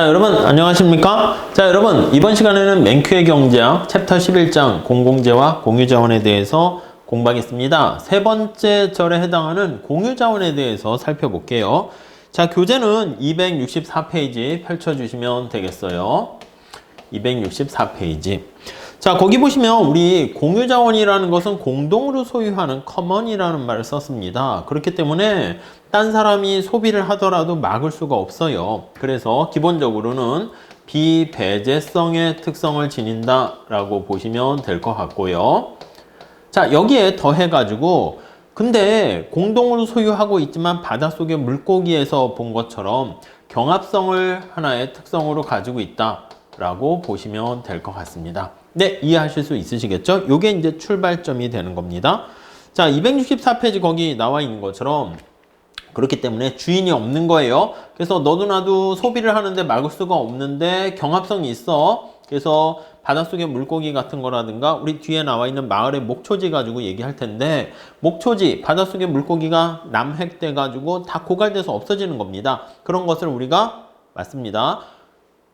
자, 여러분 안녕하십니까? 자, 여러분 이번 시간에는 맨큐의 경제학 챕터 11장 공공재와 공유자원에 대해서 공부하겠습니다. 세 번째 절에 해당하는 공유자원에 대해서 살펴볼게요. 자, 교재는 264페이지 펼쳐주시면 되겠어요. 264페이지. 자, 거기 보시면 우리 공유자원이라는 것은 공동으로 소유하는 커먼이라는 말을 썼습니다. 그렇기 때문에 딴 사람이 소비를 하더라도 막을 수가 없어요. 그래서 기본적으로는 비배제성의 특성을 지닌다라고 보시면 될 것 같고요. 자, 여기에 더해가지고 근데 공동으로 소유하고 있지만 바닷속의 물고기에서 본 것처럼 경합성을 하나의 특성으로 가지고 있다라고 보시면 될 것 같습니다. 네, 이해하실 수 있으시겠죠? 요게 이제 출발점이 되는 겁니다. 자, 264페이지 거기 나와 있는 것처럼 그렇기 때문에 주인이 없는 거예요. 그래서 너도 나도 소비를 하는데 막을 수가 없는데 경합성이 있어. 그래서 바닷속의 물고기 같은 거라든가 우리 뒤에 나와 있는 마을의 목초지 가지고 얘기할 텐데 목초지, 바닷속의 물고기가 남획돼 가지고 다 고갈돼서 없어지는 겁니다. 그런 것을 우리가 맞습니다.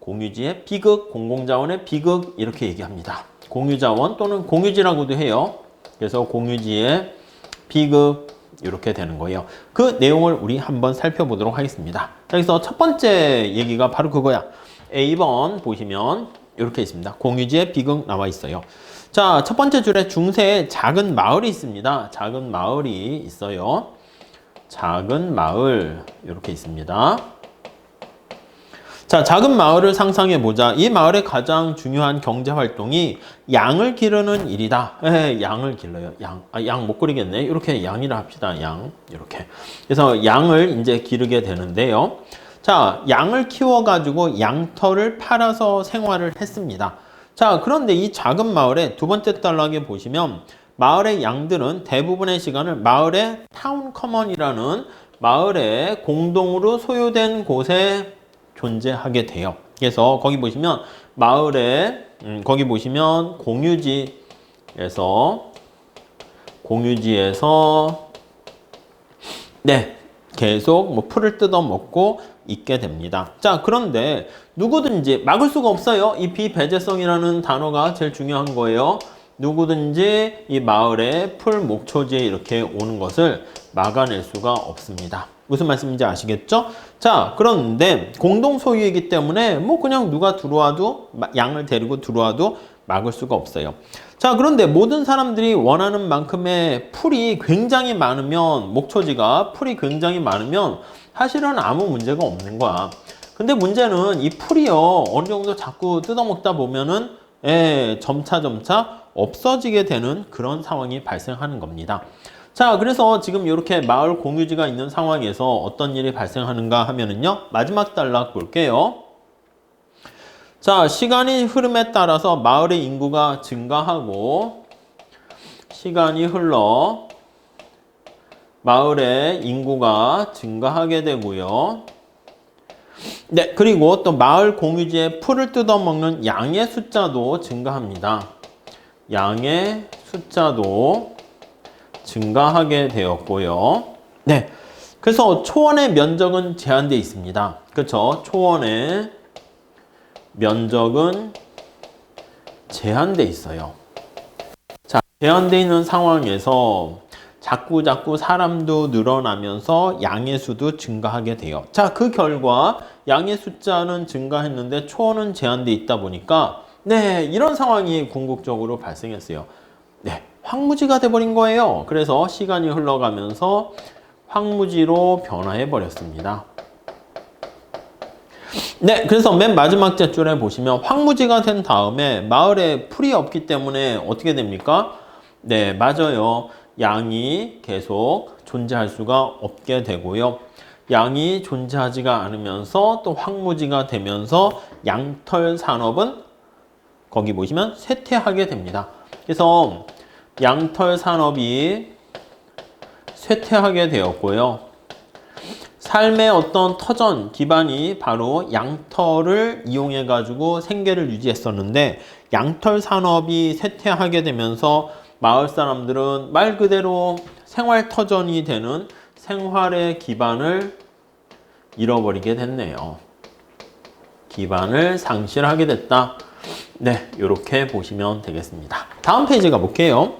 공유지의 비극, 공공자원의 비극 이렇게 얘기합니다. 공유자원 또는 공유지라고도 해요. 그래서 공유지의 비극 이렇게 되는 거예요. 그 내용을 우리 한번 살펴보도록 하겠습니다. 그래서 첫 번째 얘기가 바로 그거야. A번 보시면 이렇게 있습니다. 공유지의 비극 나와 있어요. 자, 첫 번째 줄에 중세에 작은 마을이 있습니다. 작은 마을이 있어요. 작은 마을 이렇게 있습니다. 자, 작은 마을을 상상해 보자. 이 마을의 가장 중요한 경제 활동이 양을 기르는 일이다. 양을 길러요. 양 못 그리겠네. 이렇게 양이라 합시다. 양. 이렇게. 그래서 양을 이제 기르게 되는데요. 자, 양을 키워가지고 양털을 팔아서 생활을 했습니다. 자, 그런데 이 작은 마을의 두 번째 단락에 보시면 마을의 양들은 대부분의 시간을 마을의 타운 커먼이라는 마을의 공동으로 소유된 곳에 존재하게 돼요. 그래서 거기 보시면 마을에 거기 보시면 공유지에서 네, 계속 뭐 풀을 뜯어 먹고 있게 됩니다. 자, 그런데 누구든지 막을 수가 없어요. 이 비배제성이라는 단어가 제일 중요한 거예요. 누구든지 이 마을에 풀 목초지에 이렇게 오는 것을 막아낼 수가 없습니다. 무슨 말씀인지 아시겠죠? 자, 그런데 공동 소유이기 때문에 뭐 그냥 누가 들어와도 양을 데리고 들어와도 막을 수가 없어요. 자, 그런데 모든 사람들이 원하는 만큼의 풀이 굉장히 많으면 목초지가 풀이 굉장히 많으면 사실은 아무 문제가 없는 거야. 근데 문제는 이 풀이요 어느 정도 자꾸 뜯어먹다 보면은 점차 없어지게 되는 그런 상황이 발생하는 겁니다. 자, 그래서 지금 이렇게 마을 공유지가 있는 상황에서 어떤 일이 발생하는가 하면은요, 마지막 단락 볼게요. 자, 시간이 흐름에 따라서 마을의 인구가 증가하고, 시간이 흘러 마을의 인구가 증가하게 되고요. 네, 그리고 또 마을 공유지에 풀을 뜯어먹는 양의 숫자도 증가합니다. 양의 숫자도 증가하게 되었고요. 네. 그래서 초원의 면적은 제한되어 있습니다. 그렇죠? 초원의 면적은 제한되어 있어요. 자, 제한되어 있는 상황에서 자꾸 사람도 늘어나면서 양의 수도 증가하게 돼요. 자, 그 결과 양의 숫자는 증가했는데 초원은 제한되어 있다 보니까 네, 이런 상황이 궁극적으로 발생했어요. 네. 황무지가 돼버린 거예요. 그래서 시간이 흘러가면서 황무지로 변화해 버렸습니다. 네, 그래서 맨 마지막 줄에 보시면 황무지가 된 다음에 마을에 풀이 없기 때문에 어떻게 됩니까? 네, 맞아요. 양이 계속 존재할 수가 없게 되고요. 양이 존재하지가 않으면서 또 황무지가 되면서 양털 산업은 거기 보시면 쇠퇴하게 됩니다. 그래서 양털 산업이 쇠퇴하게 되었고요. 삶의 어떤 터전 기반이 바로 양털을 이용해 가지고 생계를 유지했었는데 양털 산업이 쇠퇴하게 되면서 마을 사람들은 말 그대로 생활 터전이 되는 생활의 기반을 잃어버리게 됐네요. 기반을 상실하게 됐다. 네, 이렇게 보시면 되겠습니다. 다음 페이지 가볼게요.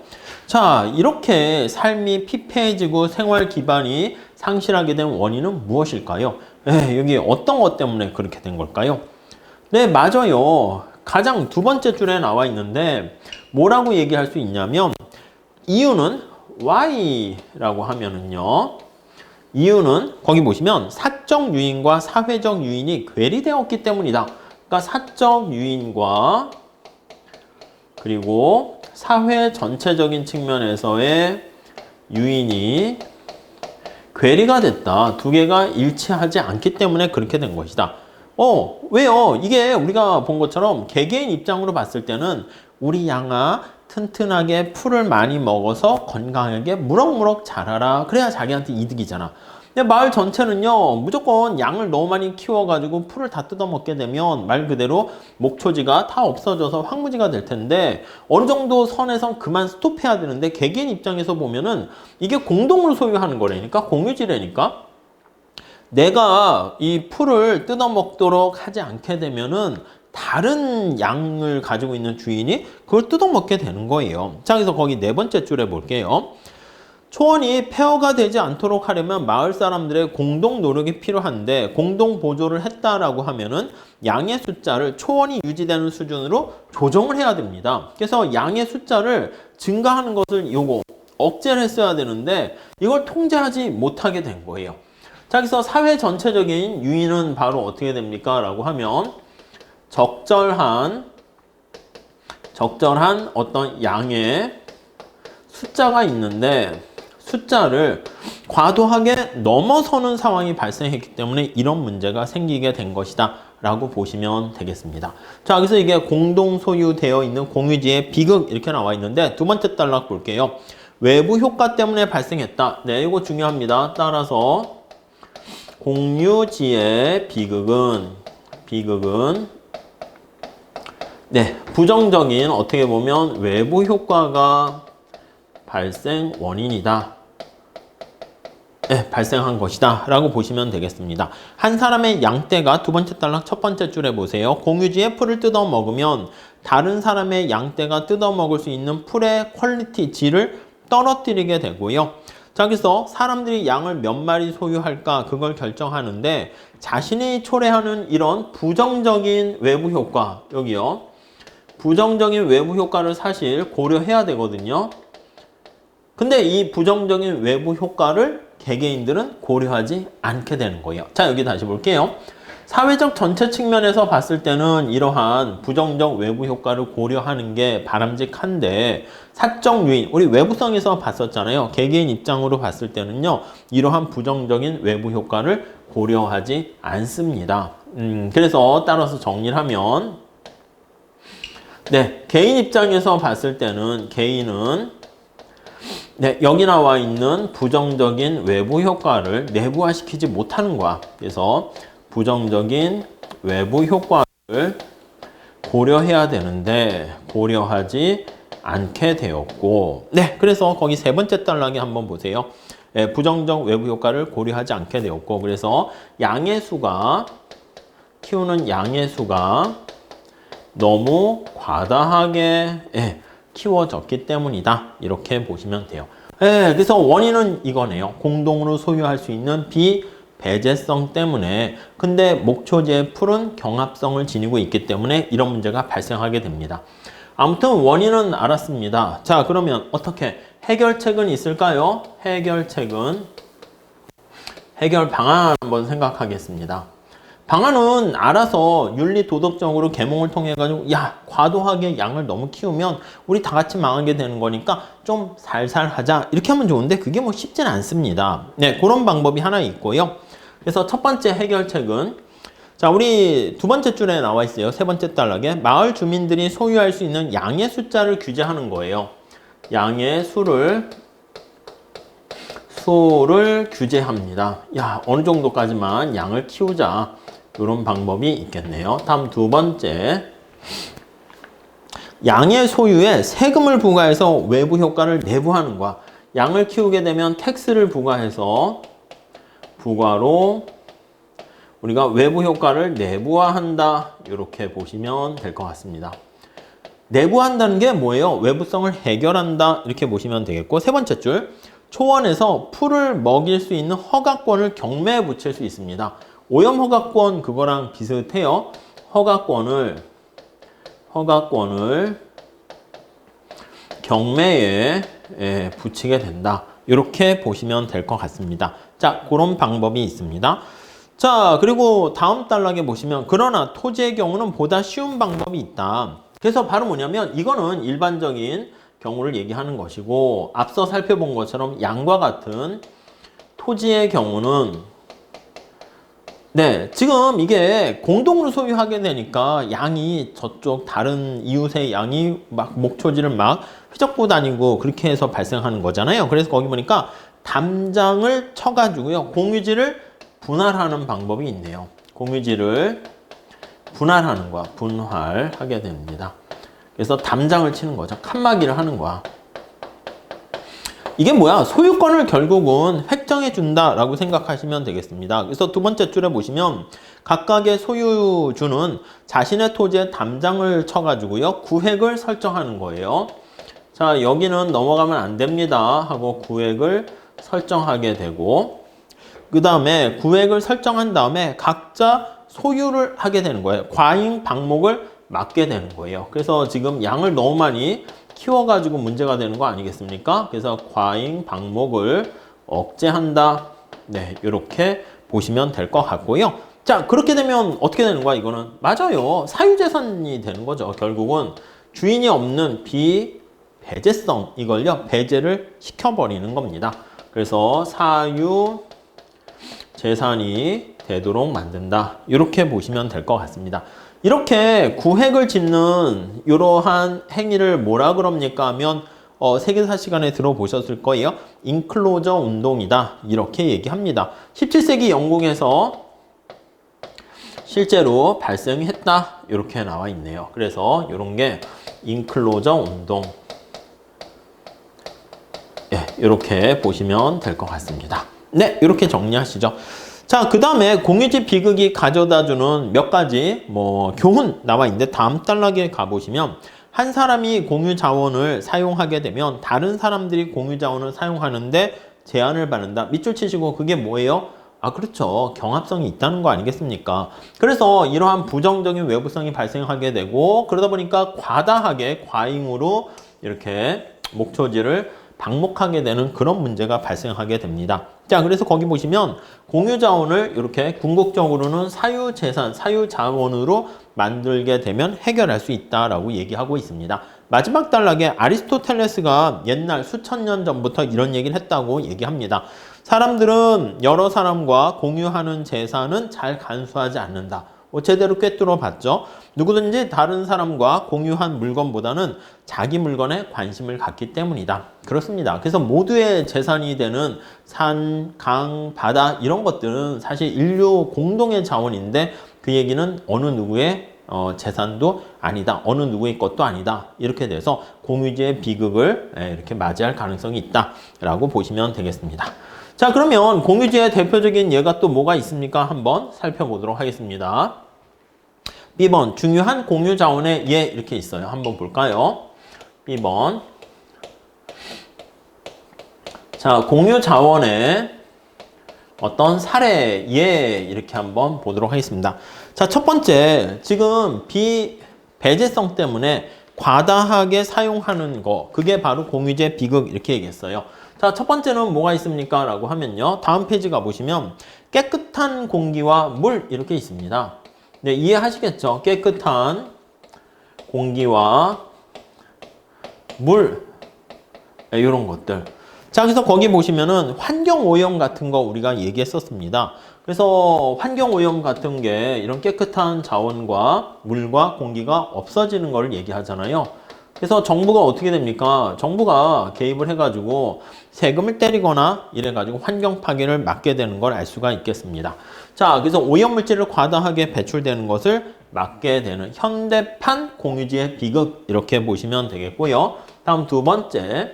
자, 이렇게 삶이 피폐해지고 생활 기반이 상실하게 된 원인은 무엇일까요? 네, 여기 어떤 것 때문에 그렇게 된 걸까요? 네, 맞아요. 가장 두 번째 줄에 나와 있는데 뭐라고 얘기할 수 있냐면 이유는 Y라고 하면은요. 이유는 거기 보시면 사적 유인과 사회적 유인이 괴리되었기 때문이다. 그러니까 사적 유인과 그리고 사회 전체적인 측면에서의 유인이 괴리가 됐다. 두 개가 일치하지 않기 때문에 그렇게 된 것이다. 왜요? 이게 우리가 본 것처럼 개개인 입장으로 봤을 때는 우리 양아 튼튼하게 풀을 많이 먹어서 건강하게 무럭무럭 자라라. 그래야 자기한테 이득이잖아. 근데 마을 전체는요, 무조건 양을 너무 많이 키워가지고 풀을 다 뜯어먹게 되면 말 그대로 목초지가 다 없어져서 황무지가 될 텐데 어느 정도 선에선 그만 스톱해야 되는데 개개인 입장에서 보면은 이게 공동으로 소유하는 거라니까 공유지라니까 내가 이 풀을 뜯어먹도록 하지 않게 되면은 다른 양을 가지고 있는 주인이 그걸 뜯어먹게 되는 거예요. 자, 그래서 거기 네 번째 줄에 볼게요. 초원이 폐허가 되지 않도록 하려면 마을 사람들의 공동 노력이 필요한데 공동 보조를 했다라고 하면은 양의 숫자를 초원이 유지되는 수준으로 조정을 해야 됩니다. 그래서 양의 숫자를 증가하는 것을 요거 억제를 했어야 되는데 이걸 통제하지 못하게 된 거예요. 자, 그래서 사회 전체적인 유인은 바로 어떻게 됩니까? 라고 하면 적절한 어떤 양의 숫자가 있는데 숫자를 과도하게 넘어서는 상황이 발생했기 때문에 이런 문제가 생기게 된 것이다 라고 보시면 되겠습니다. 자, 그래서 이게 공동 소유되어 있는 공유지의 비극 이렇게 나와 있는데 두 번째 단락 볼게요. 외부 효과 때문에 발생했다. 네, 이거 중요합니다. 따라서 공유지의 비극은 네, 부정적인 어떻게 보면 외부 효과가 발생 원인이다. 네, 발생한 것이다 라고 보시면 되겠습니다. 한 사람의 양떼가 두 번째 단락 첫 번째 줄에 보세요. 공유지의 풀을 뜯어 먹으면 다른 사람의 양떼가 뜯어 먹을 수 있는 풀의 퀄리티, 질을 떨어뜨리게 되고요. 자, 그래서 사람들이 양을 몇 마리 소유할까 그걸 결정하는데 자신이 초래하는 이런 부정적인 외부 효과, 여기요. 부정적인 외부 효과를 사실 고려해야 되거든요. 근데 이 부정적인 외부 효과를 개개인들은 고려하지 않게 되는 거예요. 자, 여기 다시 볼게요. 사회적 전체 측면에서 봤을 때는 이러한 부정적 외부 효과를 고려하는 게 바람직한데 사적 유인, 우리 외부성에서 봤었잖아요. 개개인 입장으로 봤을 때는요. 이러한 부정적인 외부 효과를 고려하지 않습니다. 그래서 따라서 정리를 하면 네, 개인 입장에서 봤을 때는 개인은 네, 여기 나와 있는 부정적인 외부 효과를 내부화시키지 못하는 거야. 그래서 부정적인 외부 효과를 고려해야 되는데 고려하지 않게 되었고 네, 그래서 거기 세 번째 단락에 한번 보세요. 네, 부정적 외부 효과를 고려하지 않게 되었고 그래서 양의 수가 키우는 양의 수가 너무 과다하게 키워졌기 때문이다. 이렇게 보시면 돼요. 그래서 원인은 이거네요. 공동으로 소유할 수 있는 비배제성 때문에 근데 목초지의 풀은 경합성을 지니고 있기 때문에 이런 문제가 발생하게 됩니다. 아무튼 원인은 알았습니다. 자, 그러면 어떻게 해결책은 있을까요? 해결 방안 한번 생각하겠습니다. 방안은 알아서 윤리 도덕적으로 계몽을 통해 가지고 야, 과도하게 양을 너무 키우면 우리 다 같이 망하게 되는 거니까 좀 살살 하자 이렇게 하면 좋은데 그게 뭐 쉽진 않습니다. 네, 그런 방법이 하나 있고요. 그래서 첫 번째 해결책은 자, 우리 두 번째 줄에 나와 있어요. 세 번째 단락에 마을 주민들이 소유할 수 있는 양의 숫자를 규제하는 거예요. 양의 수를 규제합니다. 야, 어느 정도까지만 양을 키우자. 이런 방법이 있겠네요. 다음 두 번째. 양의 소유에 세금을 부과해서 외부 효과를 내부하는 거야. 양을 키우게 되면 텍스를 부과해서 부과로 우리가 외부 효과를 내부화한다. 이렇게 보시면 될 것 같습니다. 내부화한다는 게 뭐예요? 외부성을 해결한다. 이렇게 보시면 되겠고, 세 번째 줄. 초원에서 풀을 먹일 수 있는 허가권을 경매에 붙일 수 있습니다. 오염 허가권 그거랑 비슷해요. 허가권을 경매에 붙이게 된다. 이렇게 보시면 될 것 같습니다. 자, 그런 방법이 있습니다. 자, 그리고 다음 단락에 보시면 그러나 토지의 경우는 보다 쉬운 방법이 있다. 그래서 바로 뭐냐면 이거는 일반적인 경우를 얘기하는 것이고, 앞서 살펴본 것처럼 양과 같은 토지의 경우는 지금 이게 공동으로 소유하게 되니까 양이 저쪽 다른 이웃의 양이 막 목초지를 막 휘젓고 다니고 그렇게 해서 발생하는 거잖아요. 그래서 거기 보니까 담장을 쳐가지고요, 공유지를 분할하는 방법이 있네요. 공유지를 분할하는 거야. 분할하게 됩니다. 그래서 담장을 치는 거죠. 칸막이를 하는 거야. 이게 뭐야? 소유권을 결국은 획정해 준다라고 생각하시면 되겠습니다. 그래서 두 번째 줄에 보시면 각각의 소유주는 자신의 토지에 담장을 쳐가지고요, 구획을 설정하는 거예요. 자, 여기는 넘어가면 안 됩니다 하고 구획을 설정하게 되고, 그 다음에 구획을 설정한 다음에 각자 소유를 하게 되는 거예요. 과잉 방목을 막게 되는 거예요. 그래서 지금 양을 너무 많이 키워가지고 문제가 되는 거 아니겠습니까? 그래서 과잉 방목을 억제한다. 이렇게 보시면 될 것 같고요. 자, 그렇게 되면 어떻게 되는 거야, 이거는? 맞아요. 사유재산이 되는 거죠. 결국은 주인이 없는 비배제성, 이걸요, 배제를 시켜버리는 겁니다. 그래서 사유재산이 되도록 만든다. 이렇게 보시면 될 것 같습니다. 이렇게 구획을 짓는 이러한 행위를 뭐라 그럽니까 하면 세계사 시간에 들어보셨을 거예요. 인클로저 운동이다. 이렇게 얘기합니다. 17세기 영국에서 실제로 발생했다. 이렇게 나와 있네요. 그래서 이런 게 인클로저 운동. 이렇게 보시면 될 것 같습니다. 이렇게 정리하시죠. 자, 그 다음에 공유지 비극이 가져다주는 몇 가지 교훈 나와 있는데, 다음 단락에 가보시면 한 사람이 공유 자원을 사용하게 되면 다른 사람들이 공유 자원을 사용하는데 제한을 받는다. 밑줄 치시고 그게 뭐예요? 그렇죠. 경합성이 있다는 거 아니겠습니까? 그래서 이러한 부정적인 외부성이 발생하게 되고, 그러다 보니까 과다하게 과잉으로 이렇게 목초지를 방목하게 되는 그런 문제가 발생하게 됩니다. 자, 그래서 거기 보시면 공유자원을 이렇게 궁극적으로는 사유재산, 사유자원으로 만들게 되면 해결할 수 있다라고 얘기하고 있습니다. 마지막 단락에 아리스토텔레스가 옛날 수천 년 전부터 이런 얘기를 했다고 얘기합니다. 사람들은 여러 사람과 공유하는 재산은 잘 간수하지 않는다. 제대로 꿰뚫어 봤죠. 누구든지 다른 사람과 공유한 물건보다는 자기 물건에 관심을 갖기 때문이다. 그렇습니다. 그래서 모두의 재산이 되는 산, 강, 바다 이런 것들은 사실 인류 공동의 자원인데, 그 얘기는 어느 누구의 재산도 아니다. 어느 누구의 것도 아니다. 이렇게 돼서 공유지의 비극을 이렇게 맞이할 가능성이 있다라고 보시면 되겠습니다. 자, 그러면 공유지의 대표적인 예가 또 뭐가 있습니까? 한번 살펴보도록 하겠습니다. B번, 중요한 공유 자원의 예, 이렇게 있어요. 한번 볼까요? B번. 자, 공유 자원의 어떤 사례, 예, 이렇게 한번 보도록 하겠습니다. 자, 첫 번째, 지금 비배제성 때문에 과다하게 사용하는 거, 그게 바로 공유재 비극, 이렇게 얘기했어요. 자, 첫 번째는 뭐가 있습니까? 라고 하면요. 다음 페이지 가보시면 깨끗한 공기와 물, 이렇게 있습니다. 이해하시겠죠? 깨끗한 공기와 물, 이런 것들. 자, 그래서 거기 보시면은 환경오염 같은 거 우리가 얘기했었습니다. 그래서 환경오염 같은 게 이런 깨끗한 자원과 물과 공기가 없어지는 걸 얘기하잖아요. 그래서 정부가 어떻게 됩니까? 정부가 개입을 해가지고 세금을 때리거나 이래가지고 환경 파괴를 막게 되는 걸 알 수가 있겠습니다. 자, 그래서 오염물질을 과다하게 배출되는 것을 막게 되는 현대판 공유지의 비극, 이렇게 보시면 되겠고요. 다음 두 번째,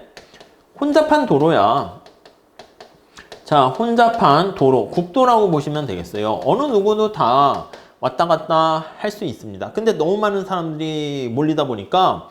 혼잡한 도로야. 자, 혼잡한 도로, 국도라고 보시면 되겠어요. 어느 누구도 다 왔다 갔다 할 수 있습니다. 근데 너무 많은 사람들이 몰리다 보니까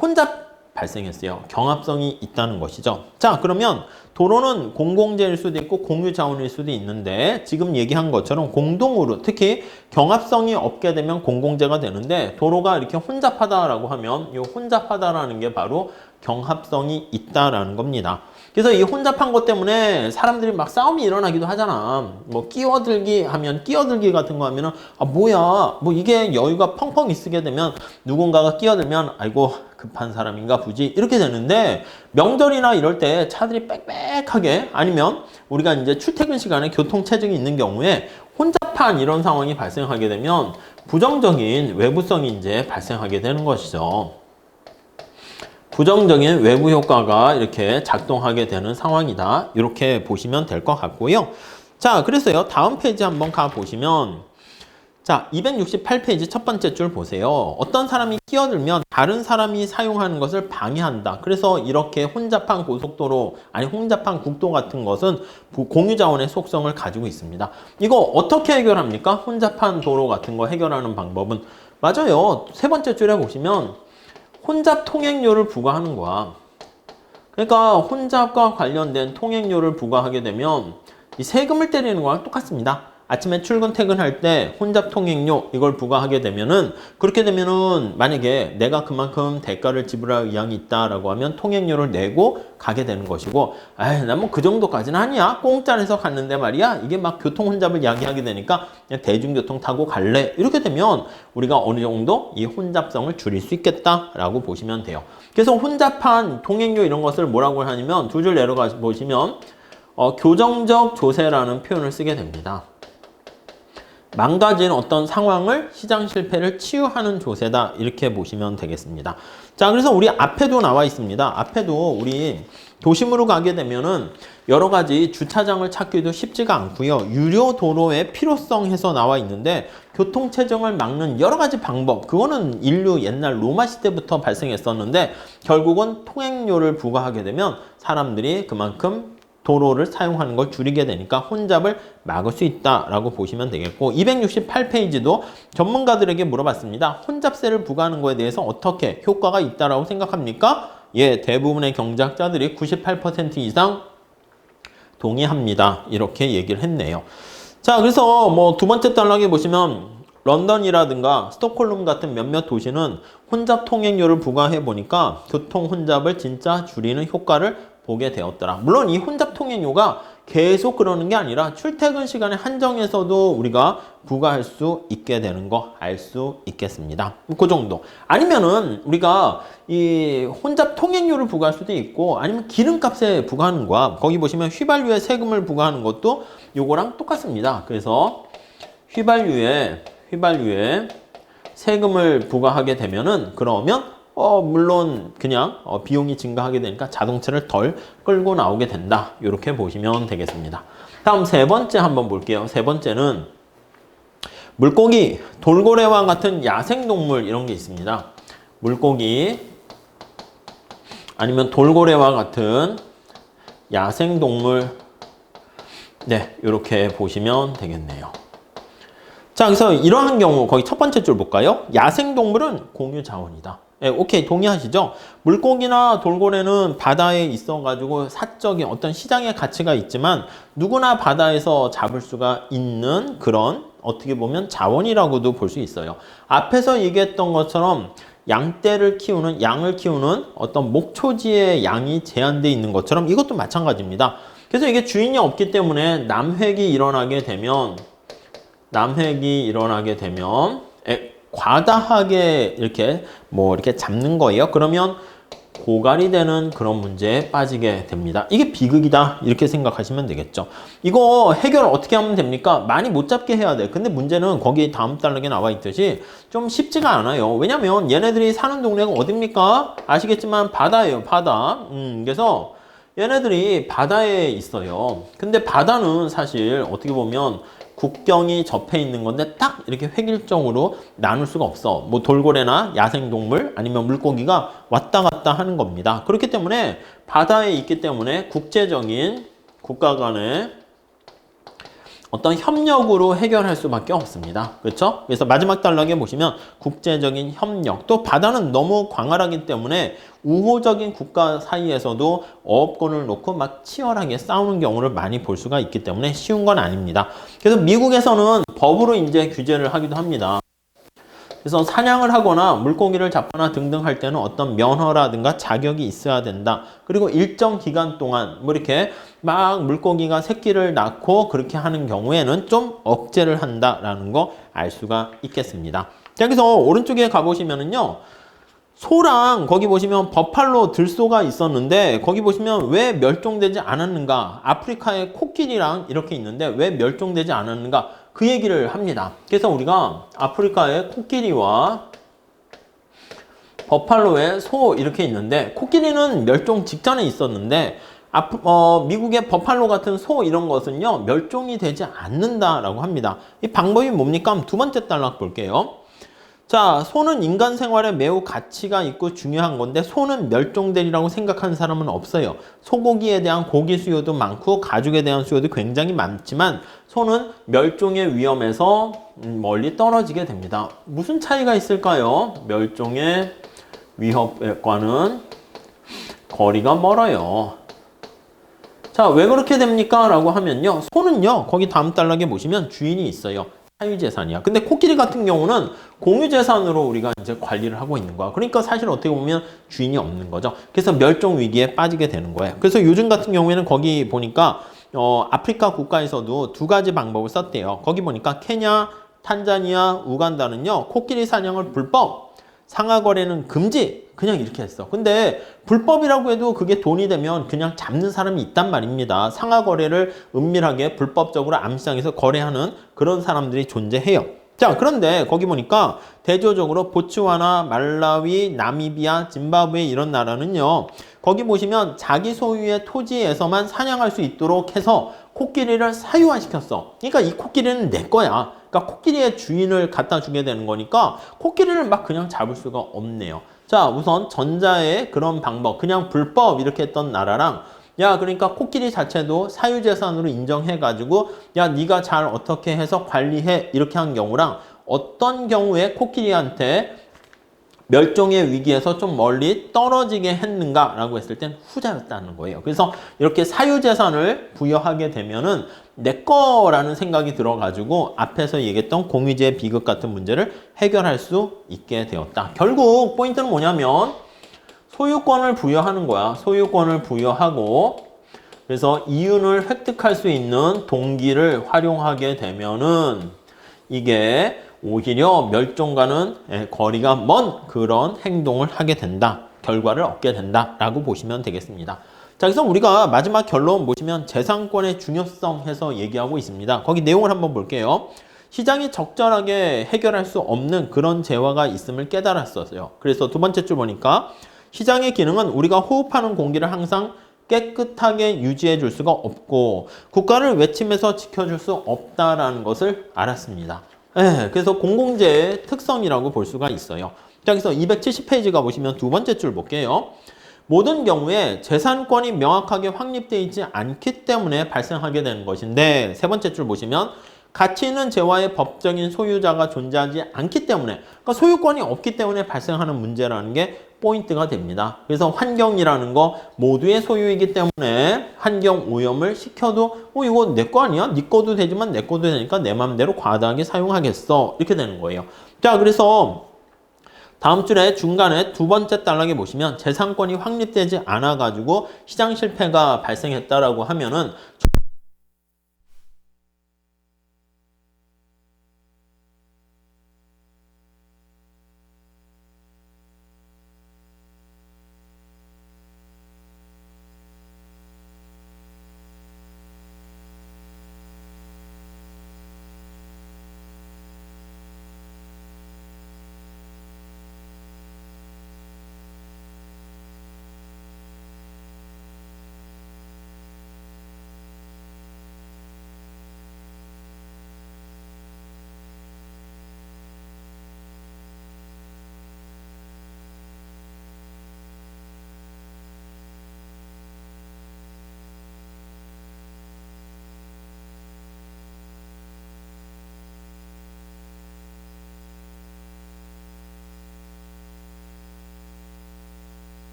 혼잡 발생했어요. 경합성이 있다는 것이죠. 자, 그러면 도로는 공공재일 수도 있고 공유자원일 수도 있는데 지금 얘기한 것처럼 공동으로 특히 경합성이 없게 되면 공공재가 되는데 도로가 이렇게 혼잡하다라고 하면 이 혼잡하다라는 게 바로 경합성이 있다라는 겁니다. 그래서 이 혼잡한 것 때문에 사람들이 막 싸움이 일어나기도 하잖아. 뭐 끼어들기 하면 끼어들기 같은 거 하면은 아 뭐야 뭐 이게 여유가 펑펑 있게 되면 누군가가 끼어들면 아이고 급한 사람인가 보지 이렇게 되는데 명절이나 이럴 때 차들이 빽빽하게 아니면 우리가 이제 출퇴근 시간에 교통체증이 있는 경우에 혼잡한 이런 상황이 발생하게 되면 부정적인 외부성이 이제 발생하게 되는 것이죠. 부정적인 외부 효과가 이렇게 작동하게 되는 상황이다. 이렇게 보시면 될 것 같고요. 자, 그래서요. 다음 페이지 한번 가보시면 자, 268페이지 첫 번째 줄 보세요. 어떤 사람이 끼어들면 다른 사람이 사용하는 것을 방해한다. 그래서 이렇게 혼잡한 고속도로, 아니 혼잡한 국도 같은 것은 공유자원의 속성을 가지고 있습니다. 이거 어떻게 해결합니까? 혼잡한 도로 같은 거 해결하는 방법은 맞아요. 세 번째 줄에 보시면 혼잡 통행료를 부과하는 거야. 그러니까 혼잡과 관련된 통행료를 부과하게 되면 이 세금을 때리는 거랑 똑같습니다. 아침에 출근 퇴근할 때 혼잡 통행료 이걸 부과하게 되면은 그렇게 되면은 만약에 내가 그만큼 대가를 지불할 의향이 있다라고 하면 통행료를 내고 가게 되는 것이고 아이 난 뭐 그 정도까지는 아니야 공짜에서 갔는데 말이야 이게 막 교통 혼잡을 이야기하게 되니까 그냥 대중교통 타고 갈래 이렇게 되면 우리가 어느 정도 이 혼잡성을 줄일 수 있겠다라고 보시면 돼요. 그래서 혼잡한 통행료 이런 것을 뭐라고 하냐면 두 줄 내려가 보시면 교정적 조세라는 표현을 쓰게 됩니다. 망가진 어떤 상황을 시장 실패를 치유하는 조세다 이렇게 보시면 되겠습니다. 자, 그래서 우리 앞에도 나와 있습니다. 앞에도 우리 도심으로 가게 되면은 여러 가지 주차장을 찾기도 쉽지가 않고요. 유료 도로의 필요성 해서 나와 있는데 교통체증을 막는 여러 가지 방법 그거는 인류 옛날 로마 시대부터 발생했었는데 결국은 통행료를 부과하게 되면 사람들이 그만큼 도로를 사용하는 걸 줄이게 되니까 혼잡을 막을 수 있다라고 보시면 되겠고 268페이지도 전문가들에게 물어봤습니다. 혼잡세를 부과하는 거에 대해서 어떻게 효과가 있다라고 생각합니까? 예, 대부분의 경제학자들이 98% 이상 동의합니다. 이렇게 얘기를 했네요. 자, 그래서 뭐 두 번째 단락에 보시면 런던이라든가 스톡홀름 같은 몇몇 도시는 혼잡 통행료를 부과해 보니까 교통 혼잡을 진짜 줄이는 효과를 보게 되었더라. 물론 이 혼잡 통행료가 계속 그러는 게 아니라 출퇴근 시간에 한정해서도 우리가 부과할 수 있게 되는 거 알 수 있겠습니다. 그 정도. 아니면은 우리가 이 혼잡 통행료를 부과할 수도 있고 아니면 기름값에 부과하는 거야. 거기 보시면 휘발유에 세금을 부과하는 것도 요거랑 똑같습니다. 그래서 휘발유에 세금을 부과하게 되면은 그러면 물론 그냥 비용이 증가하게 되니까 자동차를 덜 끌고 나오게 된다. 이렇게 보시면 되겠습니다. 다음 세 번째 한번 볼게요. 세 번째는 물고기, 돌고래와 같은 야생동물 이런 게 있습니다. 물고기 아니면 돌고래와 같은 야생동물 네, 이렇게 보시면 되겠네요. 자, 그래서 이러한 경우 거기 첫 번째 줄 볼까요? 야생동물은 공유자원이다. 네, 오케이 동의하시죠? 물고기나 돌고래는 바다에 있어가지고 사적인 어떤 시장의 가치가 있지만 누구나 바다에서 잡을 수가 있는 그런 어떻게 보면 자원이라고도 볼 수 있어요. 앞에서 얘기했던 것처럼 양떼를 키우는 양을 키우는 어떤 목초지의 양이 제한되어 있는 것처럼 이것도 마찬가지입니다. 그래서 이게 주인이 없기 때문에 남획이 일어나게 되면 과다하게 이렇게 잡는 거예요. 그러면 고갈이 되는 그런 문제에 빠지게 됩니다. 이게 비극이다 이렇게 생각하시면 되겠죠. 이거 해결 어떻게 하면 됩니까? 많이 못 잡게 해야 돼. 근데 문제는 거기 다음 단락에 나와 있듯이 좀 쉽지가 않아요. 왜냐면 얘네들이 사는 동네가 어딥니까? 아시겠지만 바다예요. 바다. 그래서 얘네들이 바다에 있어요. 근데 바다는 사실 어떻게 보면 국경이 접해 있는 건데 딱 이렇게 획일적으로 나눌 수가 없어. 뭐 돌고래나 야생동물 아니면 물고기가 왔다 갔다 하는 겁니다. 그렇기 때문에 바다에 있기 때문에 국제적인 국가 간의 어떤 협력으로 해결할 수밖에 없습니다. 그렇죠? 그래서 마지막 단락에 보시면 국제적인 협력, 또 바다는 너무 광활하기 때문에 우호적인 국가 사이에서도 어업권을 놓고 막 치열하게 싸우는 경우를 많이 볼 수가 있기 때문에 쉬운 건 아닙니다. 그래서 미국에서는 법으로 이제 규제를 하기도 합니다. 그래서 사냥을 하거나 물고기를 잡거나 등등 할 때는 어떤 면허라든가 자격이 있어야 된다. 그리고 일정 기간 동안 뭐 이렇게 막 물고기가 새끼를 낳고 그렇게 하는 경우에는 좀 억제를 한다라는 거 알 수가 있겠습니다. 자, 그래서 오른쪽에 가보시면은요. 소랑 거기 보시면 버팔로 들소가 있었는데 거기 보시면 왜 멸종되지 않았는가? 아프리카의 코끼리랑 이렇게 있는데 왜 멸종되지 않았는가? 그 얘기를 합니다. 그래서 우리가 아프리카의 코끼리와 버팔로의 소 이렇게 있는데 코끼리는 멸종 직전에 있었는데 미국의 버팔로 같은 소 이런 것은요 멸종이 되지 않는다라고 합니다. 이 방법이 뭡니까? 두 번째 단락 볼게요. 자, 소는 인간 생활에 매우 가치가 있고 중요한 건데 소는 멸종되리라고 생각하는 사람은 없어요. 소고기에 대한 고기 수요도 많고 가죽에 대한 수요도 굉장히 많지만 소는 멸종의 위험에서 멀리 떨어지게 됩니다. 무슨 차이가 있을까요? 멸종의 위협과는 거리가 멀어요. 자, 왜 그렇게 됩니까? 라고 하면요. 소는요, 거기 다음 단락에 보시면 주인이 있어요. 사유재산이야. 근데 코끼리 같은 경우는 공유재산으로 우리가 이제 관리를 하고 있는 거야. 그러니까 사실 어떻게 보면 주인이 없는 거죠. 그래서 멸종 위기에 빠지게 되는 거예요. 그래서 요즘 같은 경우에는 거기 보니까 아프리카 국가에서도 두 가지 방법을 썼대요. 거기 보니까 케냐, 탄자니아, 우간다는요. 코끼리 사냥을 불법, 상하거래는 금지 그냥 이렇게 했어. 근데 불법이라고 해도 그게 돈이 되면 그냥 잡는 사람이 있단 말입니다. 상하거래를 은밀하게 불법적으로 암시장에서 거래하는 그런 사람들이 존재해요. 자, 그런데 거기 보니까 대조적으로 보츠와나, 말라위, 나미비아, 짐바브웨 이런 나라는요. 거기 보시면 자기 소유의 토지에서만 사냥할 수 있도록 해서 코끼리를 사유화시켰어. 그러니까 이 코끼리는 내 거야. 그러니까 코끼리의 주인을 갖다 주게 되는 거니까 코끼리를 막 그냥 잡을 수가 없네요. 자, 우선 전자의 그런 방법, 그냥 불법 이렇게 했던 나라랑 야, 그러니까 코끼리 자체도 사유재산으로 인정해가지고 야, 네가 잘 어떻게 해서 관리해 이렇게 한 경우랑 어떤 경우에 코끼리한테 멸종의 위기에서 좀 멀리 떨어지게 했는가라고 했을 땐 후자였다는 거예요. 그래서 이렇게 사유재산을 부여하게 되면은 내 거라는 생각이 들어가지고 앞에서 얘기했던 공유제 비극 같은 문제를 해결할 수 있게 되었다. 결국 포인트는 뭐냐면 소유권을 부여하는 거야. 소유권을 부여하고 그래서 이윤을 획득할 수 있는 동기를 활용하게 되면은 이게 오히려 멸종과는 거리가 먼 그런 행동을 하게 된다. 결과를 얻게 된다라고 보시면 되겠습니다. 자, 그래서 우리가 마지막 결론 보시면 재산권의 중요성 해서 얘기하고 있습니다. 거기 내용을 한번 볼게요. 시장이 적절하게 해결할 수 없는 그런 재화가 있음을 깨달았었어요. 그래서 두 번째 줄 보니까 시장의 기능은 우리가 호흡하는 공기를 항상 깨끗하게 유지해 줄 수가 없고 국가를 외침에서 지켜줄 수 없다라는 것을 알았습니다. 네, 그래서 공공재의 특성이라고 볼 수가 있어요. 자, 그래서 270페이지 가보시면 두 번째 줄 볼게요. 모든 경우에 재산권이 명확하게 확립되어 있지 않기 때문에 발생하게 되는 것인데 세 번째 줄 보시면 가치 있는 재화의 법적인 소유자가 존재하지 않기 때문에 그러니까 소유권이 없기 때문에 발생하는 문제라는 게 포인트가 됩니다. 그래서 환경이라는 거 모두의 소유이기 때문에 환경 오염을 시켜도 이거 내 거 아니야? 네 거도 되지만 내 거도 되니까 내 맘대로 과다하게 사용하겠어. 이렇게 되는 거예요. 자, 그래서 다음 줄에 중간에 두 번째 단락에 보시면 재산권이 확립되지 않아가지고 시장 실패가 발생했다라고 하면은